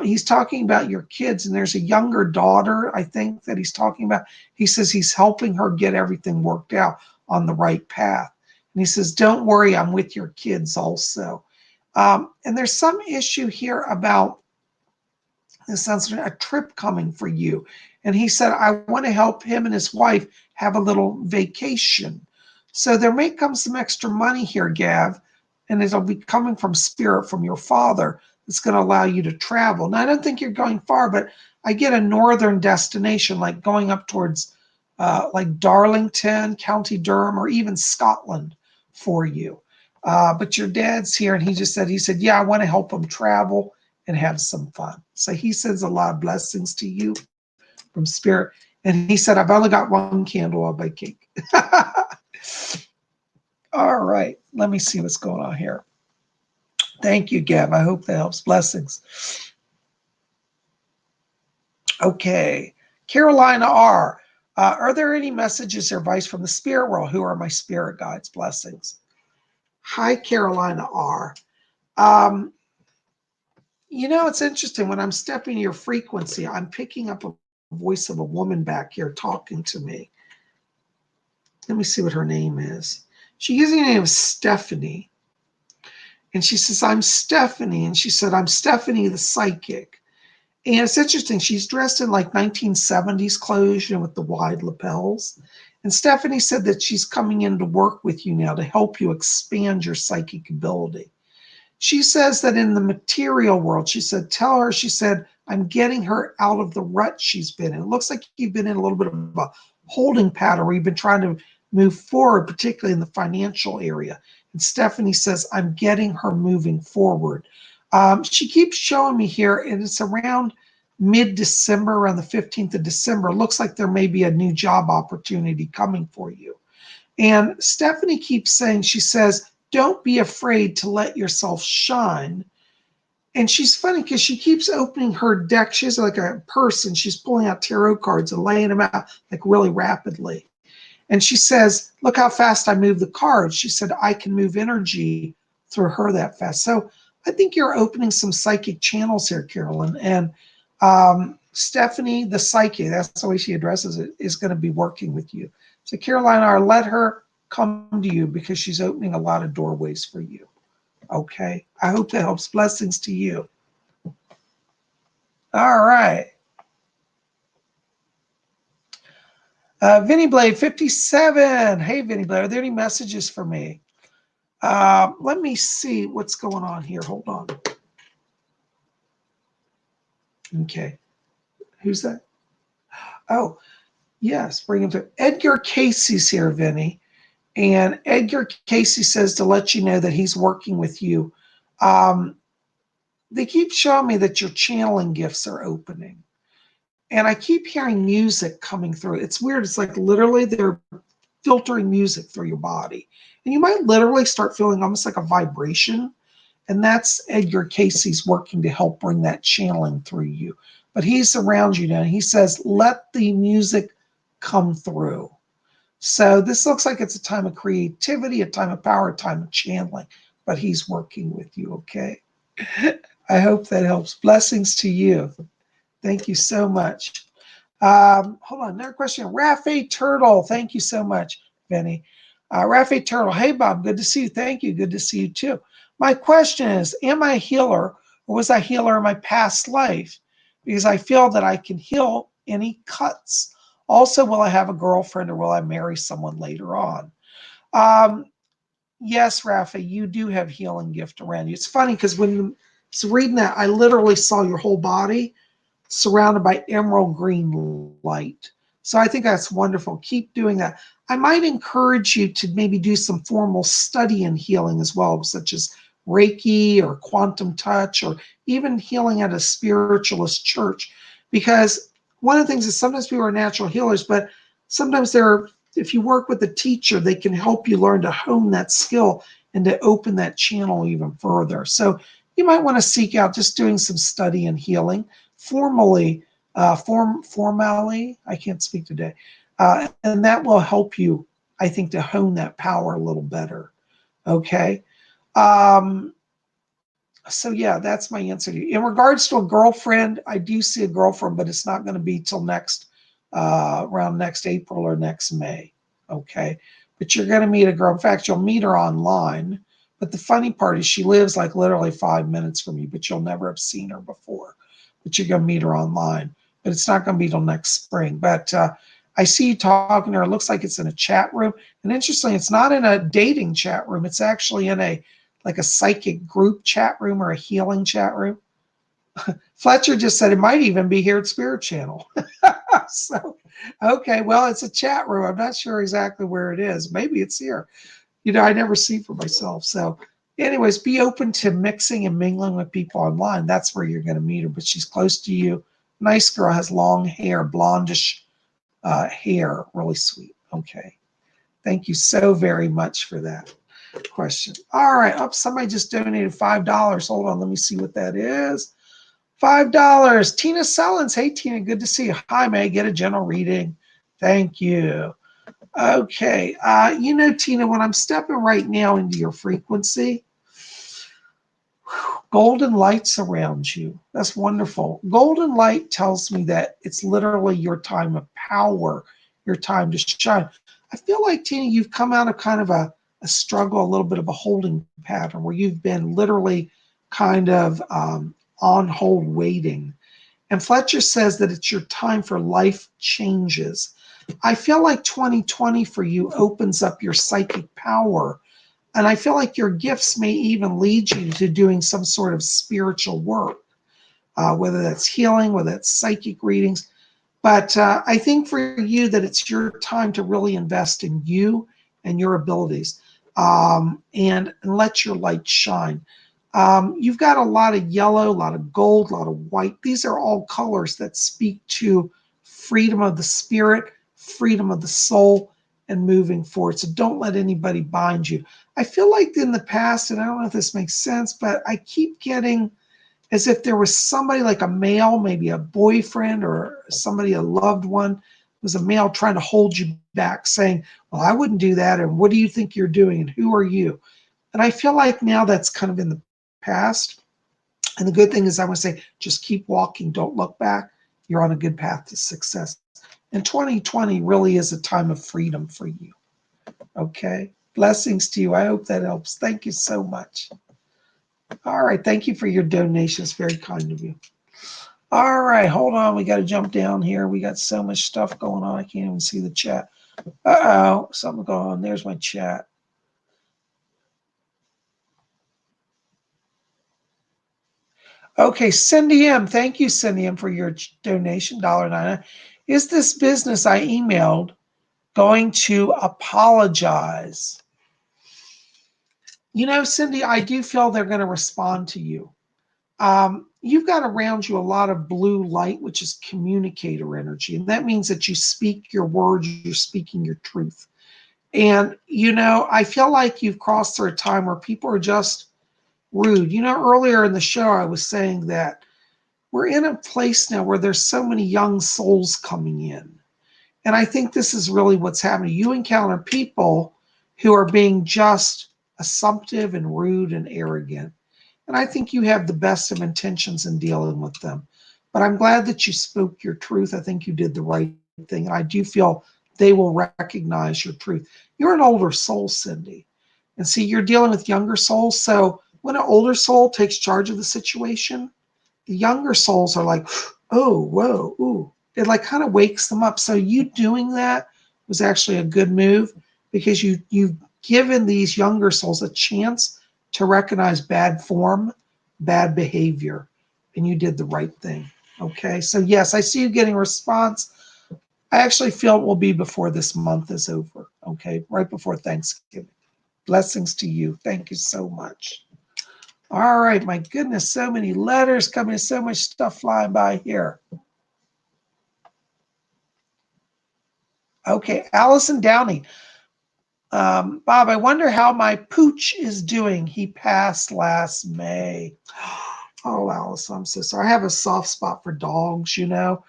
Speaker 1: He's talking about your kids, and there's a younger daughter, I think, that he's talking about. He says he's helping her get everything worked out on the right path. And he says, don't worry, I'm with your kids also. And there's some issue here about a trip coming for you. And he said, I want to help him and his wife have a little vacation. So there may come some extra money here, Gav, and it'll be coming from spirit from your father. It's going to allow you to travel. Now, I don't think you're going far, but I get a northern destination, like going up towards like Darlington, County Durham, or even Scotland for you. But your dad's here, and he said, yeah, I want to help him travel and have some fun. So he sends a lot of blessings to you from spirit. And he said, I've only got one candle on my cake. All right, let me see what's going on here. Thank you, Gab. I hope that helps. Blessings. Okay, Carolina R. Are there any messages or advice from the spirit world? Who are my spirit guides? Blessings. Hi, Carolina R. You know, it's interesting. When I'm stepping your frequency, I'm picking up a voice of a woman back here talking to me. Let me see what her name is. She gives me the name of Stephanie. And she says, I'm Stephanie. And she said, I'm Stephanie the psychic. And it's interesting. She's dressed in like 1970s clothes, you know, with the wide lapels. And Stephanie said that she's coming in to work with you now to help you expand your psychic ability. She says that in the material world, she said, tell her, she said, I'm getting her out of the rut she's been in. It looks like you've been in a little bit of a holding pattern where you've been trying to move forward, particularly in the financial area. And Stephanie says, I'm getting her moving forward. She keeps showing me here, and it's around mid-December, around the 15th of December. It looks like there may be a new job opportunity coming for you. And Stephanie keeps saying, she says, don't be afraid to let yourself shine. And she's funny because she keeps opening her deck. She's like a person. She's pulling out tarot cards and laying them out like really rapidly. And she says, look how fast I move the cards. She said, I can move energy through her that fast. So I think you're opening some psychic channels here, Carolyn. And Stephanie, the psychic, that's the way she addresses it, is going to be working with you. So Caroline, let her come to you because she's opening a lot of doorways for you. Okay. I hope that helps. Blessings to you. All right. Vinny Blade 57. Hey, Vinny Blade, are there any messages for me? Let me see what's going on here. Hold on. Okay. Who's that? Oh, yes. Bring him to Edgar Casey's here, Vinny. And Edgar Casey says to let you know that he's working with you. They keep showing me that your channeling gifts are opening. And I keep hearing music coming through. It's weird. It's like literally they're filtering music through your body. And you might literally start feeling almost like a vibration. And that's Edgar Casey's working to help bring that channeling through you. But he's around you now. And he says, let the music come through. So this looks like it's a time of creativity, a time of power, a time of channeling. but he's working with you, okay? I hope that helps. Blessings to you. Thank you so much. Hold on, another question. Rafe Turtle, thank you so much, Benny. Rafe Turtle, hey Bob, good to see you. Thank you, good to see you too. My question is, am I a healer or was I a healer in my past life? Because I feel that I can heal any cuts. Also, will I have a girlfriend or will I marry someone later on? Yes, Rafa, you do have healing gift around you. It's funny because when I was reading that, I literally saw your whole body surrounded by emerald green light. So I think that's wonderful. Keep doing that. I might encourage you to maybe do some formal study in healing as well, such as Reiki or quantum touch, or even healing at a spiritualist church. Because one of the things is sometimes people are natural healers, but sometimes if you work with a teacher, they can help you learn to hone that skill and to open that channel even further. So you might want to seek out just doing some study in healing formally, I can't speak today, and that will help you, I think, to hone that power a little better. Okay. So yeah, that's my answer to you. In regards to a girlfriend, I do see a girlfriend, but it's not going to be till around next April or next May. Okay. But you're going to meet a girl. In fact, you'll meet her online. But the funny part is she lives like literally 5 minutes from you, but you'll never have seen her before. But you're going to meet her online. But it's not going to be till next spring. But I see you talking to her. It looks like it's in a chat room. And interestingly, it's not in a dating chat room. It's actually in a psychic group chat room or a healing chat room. Fletcher just said it might even be here at Spirit Channel. So, okay, well, it's a chat room. I'm not sure exactly where it is. Maybe it's here. I never see for myself. So, anyways, be open to mixing and mingling with people online. That's where you're going to meet her. But she's close to you. Nice girl, has long hair, blondish hair. Really sweet. Okay. Thank you so very much for that question. All right. Oh, somebody just donated $5. Hold on. Let me see what that is. $5. Tina Sellens. Hey, Tina. Good to see you. Hi, May. Get a general reading. Thank you. Okay. Tina, when I'm stepping right now into your frequency, golden lights around you. That's wonderful. Golden light tells me that it's literally your time of power, your time to shine. I feel like, Tina, you've come out of kind of a struggle, a little bit of a holding pattern where you've been literally kind of on hold waiting. And Fletcher says that it's your time for life changes. I feel like 2020 for you opens up your psychic power. And I feel like your gifts may even lead you to doing some sort of spiritual work, whether that's healing, whether that's psychic readings. But I think for you that it's your time to really invest in you and your abilities, and let your light shine. You've got a lot of yellow, a lot of gold, a lot of white. These are all colors that speak to freedom of the spirit, freedom of the soul, and moving forward. So don't let anybody bind you. I feel like in the past, and I don't know if this makes sense, but I keep getting as if there was somebody like a male, maybe a boyfriend or somebody, a loved one, was a male trying to hold you back, saying, well, I wouldn't do that. And what do you think you're doing? And who are you? And I feel like now that's kind of in the past. And the good thing is I want to say, just keep walking. Don't look back. You're on a good path to success. And 2020 really is a time of freedom for you. Okay. Blessings to you. I hope that helps. Thank you so much. All right. Thank you for your donations. Very kind of you. All right. Hold on. We got to jump down here. We got so much stuff going on. I can't even see the chat. Uh-oh. Something going on. There's my chat. Okay. Cindy M. Thank you, Cindy M, for your donation. $1.99. Is this business I emailed going to apologize? Cindy, I do feel they're going to respond to you. You've got around you a lot of blue light, which is communicator energy. And that means that you speak your words, you're speaking your truth. And, I feel like you've crossed through a time where people are just rude. Earlier in the show, I was saying that we're in a place now where there's so many young souls coming in. And I think this is really what's happening. You encounter people who are being just assumptive and rude and arrogant. And I think you have the best of intentions in dealing with them. But I'm glad that you spoke your truth. I think you did the right thing. And I do feel they will recognize your truth. You're an older soul, Cindy. And see, you're dealing with younger souls. So when an older soul takes charge of the situation, the younger souls are like, oh, whoa, ooh. It like kind of wakes them up. So you doing that was actually a good move because you've given these younger souls a chance to recognize bad form, bad behavior, and you did the right thing. Okay, so yes, I see you getting a response. I actually feel it will be before this month is over. Okay, right before Thanksgiving. Blessings to you. Thank you so much. All right, my goodness, so many letters coming, so much stuff flying by here. Okay, Allison Downey. Bob, I wonder how my pooch is doing. He passed last May. Oh, Alice, I'm so sorry. I have a soft spot for dogs, you know.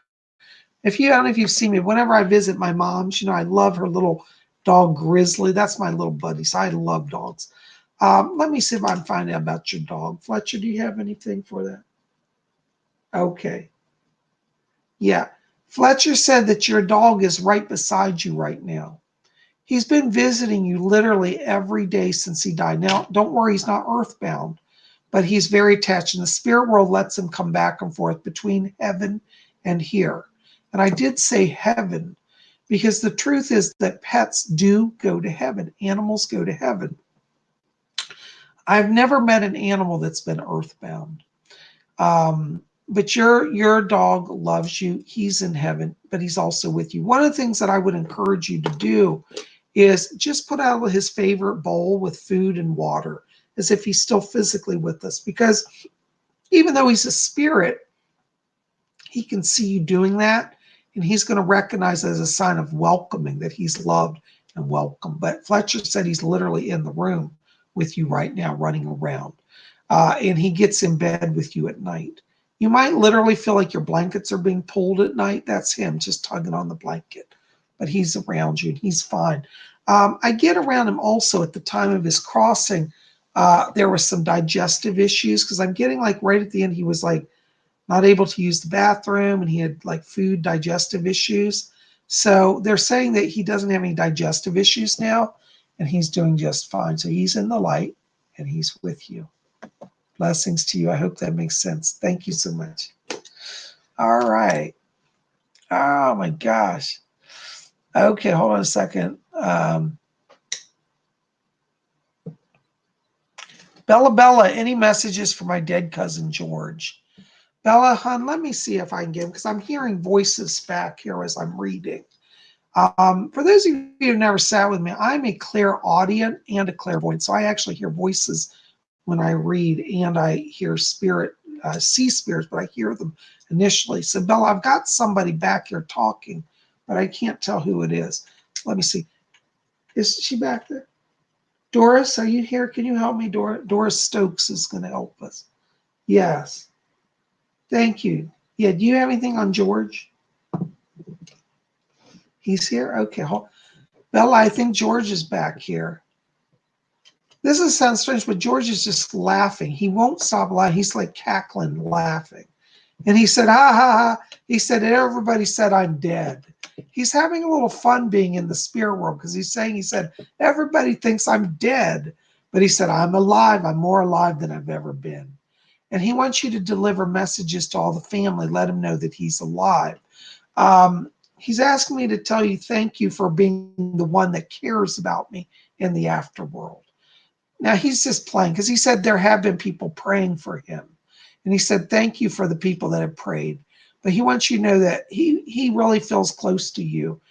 Speaker 1: If you, I don't know if you've seen me, whenever I visit my mom's, you know, I love her little dog Grizzly. That's my little buddy, so I love dogs. Let me see if I can find out about your dog. Fletcher, do you have anything for that? Okay. Yeah. Fletcher said that your dog is right beside you right now. He's been visiting you literally every day since he died. Now, don't worry, he's not earthbound, but he's very attached. And the spirit world lets him come back and forth between heaven and here. And I did say heaven because the truth is that pets do go to heaven. Animals go to heaven. I've never met an animal that's been earthbound. But your dog loves you. He's in heaven, but he's also with you. One of the things that I would encourage you to do is just put out his favorite bowl with food and water as if he's still physically with us. Because even though he's a spirit, he can see you doing that, and he's going to recognize it as a sign of welcoming that he's loved and welcome. But Fletcher said he's literally in the room with you right now, running around. And he gets in bed with you at night. You might literally feel like your blankets are being pulled at night. That's him just tugging on the blanket. But he's around you and he's fine. I get around him also at the time of his crossing. There were some digestive issues because I'm getting like right at the end, he was like not able to use the bathroom and he had like food digestive issues. So they're saying that he doesn't have any digestive issues now and he's doing just fine. So he's in the light and he's with you. Blessings to you. I hope that makes sense. Thank you so much. All right. Oh my gosh. Okay, hold on a second. Bella, any messages for my dead cousin George? Bella, hon, let me see if I can get him because I'm hearing voices back here as I'm reading. For those of you who never sat with me, I'm a clairaudient and a clairvoyant. So I actually hear voices when I read and I hear see spirits, but I hear them initially. So Bella, I've got somebody back here talking, but I can't tell who it is. Let me see. Is she back there? Doris, are you here? Can you help me? Doris Stokes is going to help us. Yes. Thank you. Yeah, do you have anything on George? He's here? Okay. Bella, I think George is back here. This sounds strange, but George is just laughing. He won't stop laughing. He's like cackling, laughing. And he said, ha, ha, ha. He said, everybody said I'm dead. He's having a little fun being in the spirit world because he said, everybody thinks I'm dead. But he said, I'm alive. I'm more alive than I've ever been. And he wants you to deliver messages to all the family, let him know that he's alive. He's asking me to tell you thank you for being the one that cares about me in the afterworld. Now, he's just playing because he said there have been people praying for him. And he said, thank you for the people that have prayed. But he wants you to know that he really feels close to you.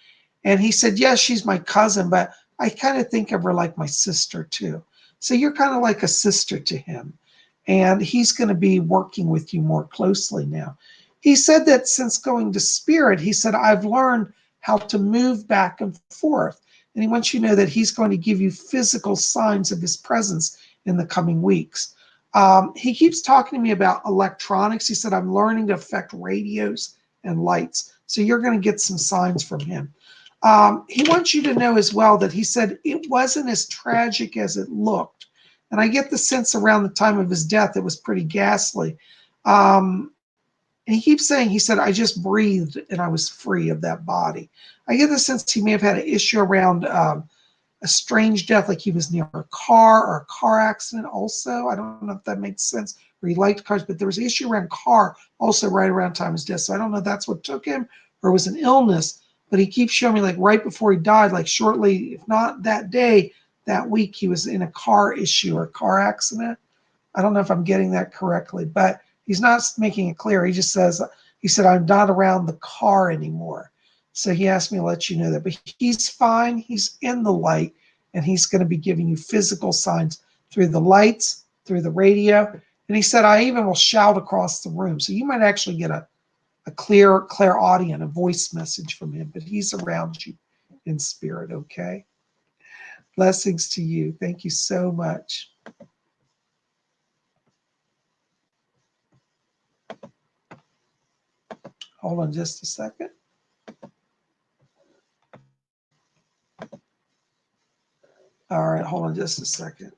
Speaker 1: And he said, yes, she's my cousin, but I kind of think of her like my sister too. So you're kind of like a sister to him. And he's going to be working with you more closely now. He said that since going to spirit, he said, I've learned how to move back and forth. And he wants you to know that he's going to give you physical signs of his presence in the coming weeks. He keeps talking to me about electronics. He said, I'm learning to affect radios and lights. So you're going to get some signs from him. He wants you to know as well that he said it wasn't as tragic as it looked. And I get the sense around the time of his death, it was pretty ghastly. And he keeps saying, he said, I just breathed and I was free of that body. I get the sense he may have had an issue around a strange death, like he was near a car or a car accident also. I don't know if that makes sense, or he liked cars, but there was an issue around car also right around time of his death. So I don't know if that's what took him or it was an illness, but he keeps showing me like right before he died, like shortly, if not that day, that week, he was in a car issue or a car accident. I don't know if I'm getting that correctly, but he's not making it clear. He just says, he said, I'm not around the car anymore. So he asked me to let you know that. But he's fine. He's in the light, and he's going to be giving you physical signs through the lights, through the radio. And he said, I even will shout across the room. So you might actually get a clear audience, a voice message from him, but he's around you in spirit, okay? Blessings to you. Thank you so much. Hold on just a second. All right, hold on just a second.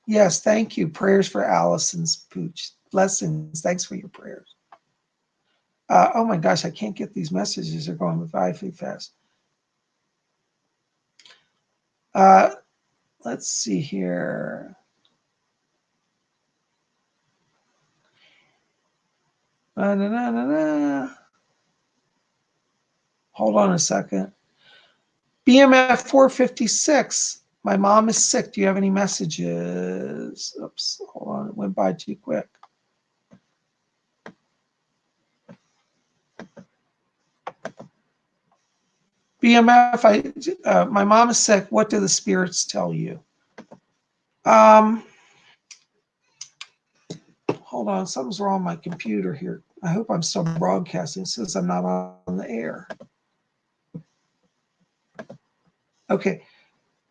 Speaker 1: Yes, thank you. Prayers for Allison's pooch. Blessings. Thanks for your prayers. Oh my gosh, I can't get these messages. They're going by too fast. Let's see here. Hold on a second. BMF 456. My mom is sick. Do you have any messages? Oops, hold on. It went by too quick. BMF, my mom is sick. What do the spirits tell you? Hold on, something's wrong with my computer here. I hope I'm still broadcasting. It says I'm not on the air. Okay,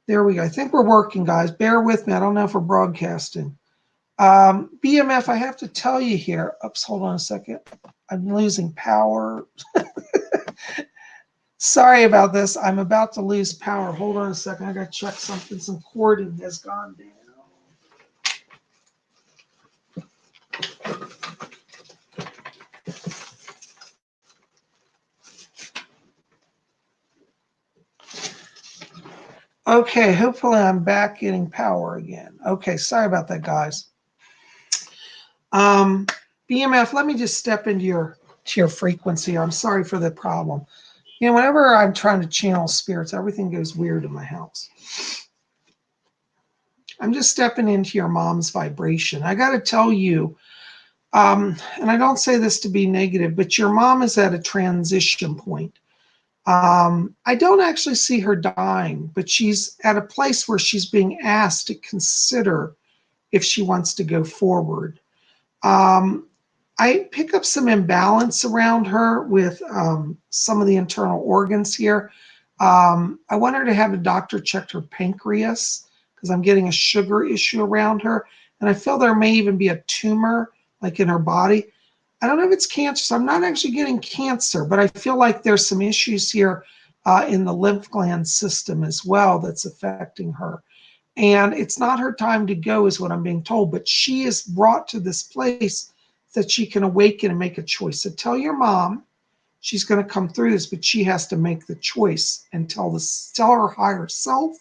Speaker 1: there we go. I think we're working, guys. Bear with me. I don't know if we're broadcasting. BMF, I have to tell you here. Oops, hold on a second. I'm losing power. Sorry about this. I'm about to lose power. Hold on a second. I got to check something. Some cording has gone down. Okay, hopefully I'm back getting power again. Okay, sorry about that, guys. BMF, let me just step into your frequency. I'm sorry for the problem. You know, whenever I'm trying to channel spirits, everything goes weird in my house. I'm just stepping into your mom's vibration. I got to tell you, and I don't say this to be negative, but your mom is at a transition point. I don't actually see her dying, but she's at a place where she's being asked to consider if she wants to go forward. I pick up some imbalance around her with some of the internal organs here. I want her to have a doctor check her pancreas because I'm getting a sugar issue around her. And I feel there may even be a tumor like in her body. I don't know if it's cancer. So I'm not actually getting cancer, but I feel like there's some issues here in the lymph gland system as well that's affecting her. And it's not her time to go, is what I'm being told. But she is brought to this place that she can awaken and make a choice. So tell your mom she's going to come through this, but she has to make the choice and tell her higher self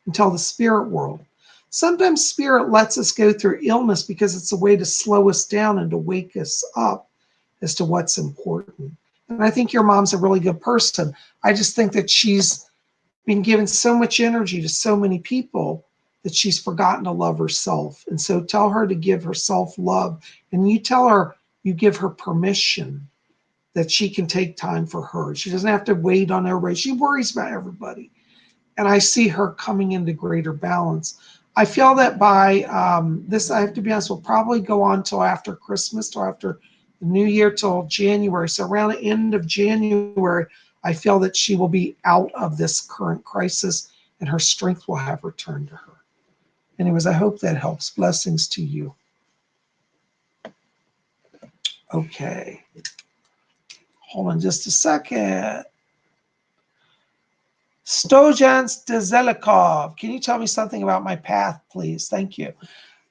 Speaker 1: and tell the spirit world. Sometimes spirit lets us go through illness because it's a way to slow us down and to wake us up as to what's important. And I think your mom's a really good person. I just think that she's been given so much energy to so many people that she's forgotten to love herself. And so tell her to give herself love. And you tell her you give her permission that she can take time for her. She doesn't have to wait on everybody. She worries about everybody. And I see her coming into greater balance. I feel that by this, I have to be honest, will probably go on till after Christmas, till after the New Year, till January. So around the end of January, I feel that she will be out of this current crisis and her strength will have returned to her. Anyways, I hope that helps. Blessings to you. Okay. Hold on just a second. Stojans Dezelikov, can you tell me something about my path, please? Thank you.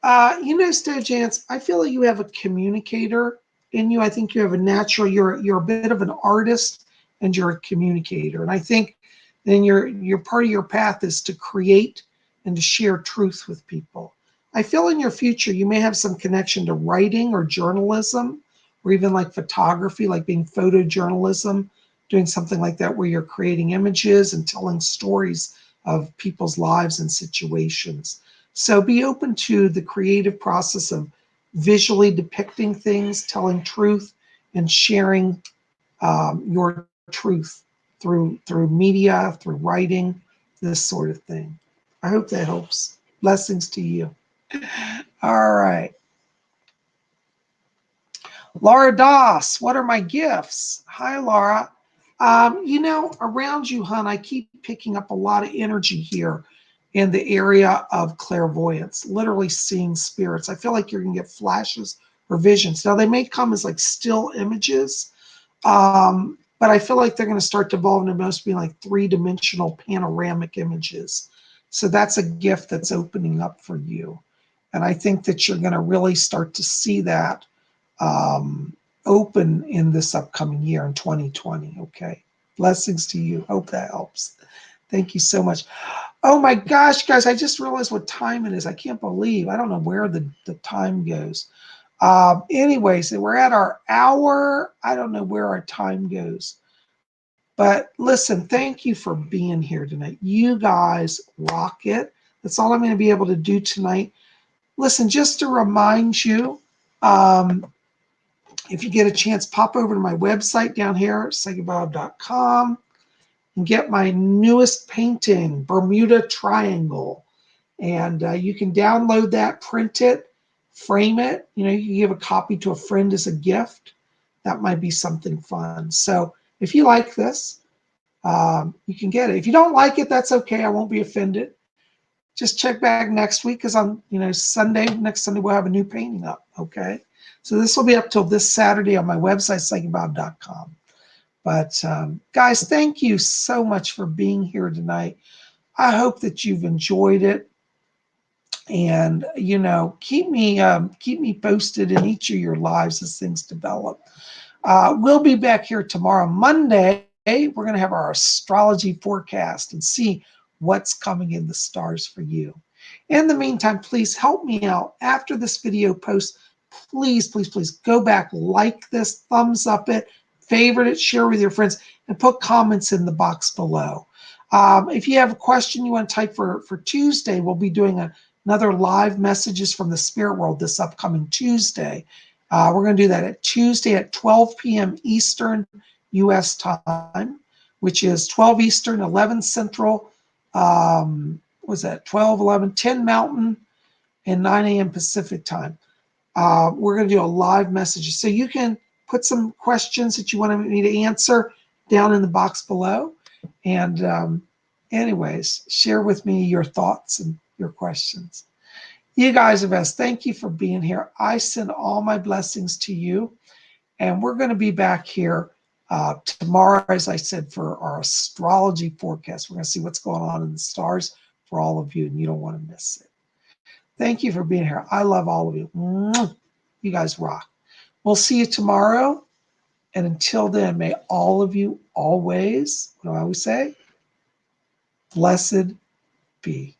Speaker 1: You know, Stojans, I feel like you have a communicator in you. I think you have a natural, you're a bit of an artist and you're a communicator. And I think then your part of your path is to create and to share truth with people. I feel in your future you may have some connection to writing or journalism or even like photography, like being photojournalism, doing something like that where you're creating images and telling stories of people's lives and situations. So be open to the creative process of visually depicting things, telling truth, and sharing your truth through media, through writing, this sort of thing. I hope that helps. Blessings to you. All right. Laura Doss, what are my gifts? Hi, Laura. You know, around you, hon, I keep picking up a lot of energy here in the area of clairvoyance, literally seeing spirits. I feel like you're going to get flashes or visions. Now, they may come as like still images, but I feel like they're going to start to evolve into most being like three-dimensional panoramic images. So that's a gift that's opening up for you. And I think that you're going to really start to see that open in this upcoming year in 2020. Okay. Blessings to you. Hope that helps. Thank you so much. Oh my gosh, guys, I just realized what time it is. I can't believe. I don't know where the time goes. Anyways, we're at our hour. I don't know where our time goes. But listen, thank you for being here tonight. You guys rock it. That's all I'm going to be able to do tonight. Listen, just to remind you, if you get a chance, pop over to my website down here, PsychicBob.com, and get my newest painting, Bermuda Triangle. And you can download that, print it, frame it. You know, you can give a copy to a friend as a gift. That might be something fun. So if you like this, you can get it. If you don't like it, that's okay. I won't be offended. Just check back next week because on next Sunday we'll have a new painting up. Okay, so this will be up till this Saturday on my website, PsychicBob.com. But guys, thank you so much for being here tonight. I hope that you've enjoyed it, and you know, keep me posted in each of your lives as things develop. We'll be back here tomorrow, Monday. We're going to have our astrology forecast and see what's coming in the stars for you. In the meantime, please help me out. After this video post, please, please, please go back, like this, thumbs up it, favorite it, share with your friends, and put comments in the box below. If you have a question you want to type for Tuesday, we'll be doing another live messages from the spirit world this upcoming Tuesday. We're going to do that at Tuesday at 12 p.m. Eastern U.S. time, which is 12 Eastern, 11 Central, was that 12, 11, 10 Mountain, and 9 a.m. Pacific time. We're going to do a live message. So you can put some questions that you want me to answer down in the box below. And anyways, share with me your thoughts and your questions. You guys are best. Thank you for being here. I send all my blessings to you. And we're going to be back here tomorrow, as I said, for our astrology forecast. We're going to see what's going on in the stars for all of you, and you don't want to miss it. Thank you for being here. I love all of you. You guys rock. We'll see you tomorrow. And until then, may all of you always, what do I always say? Blessed be.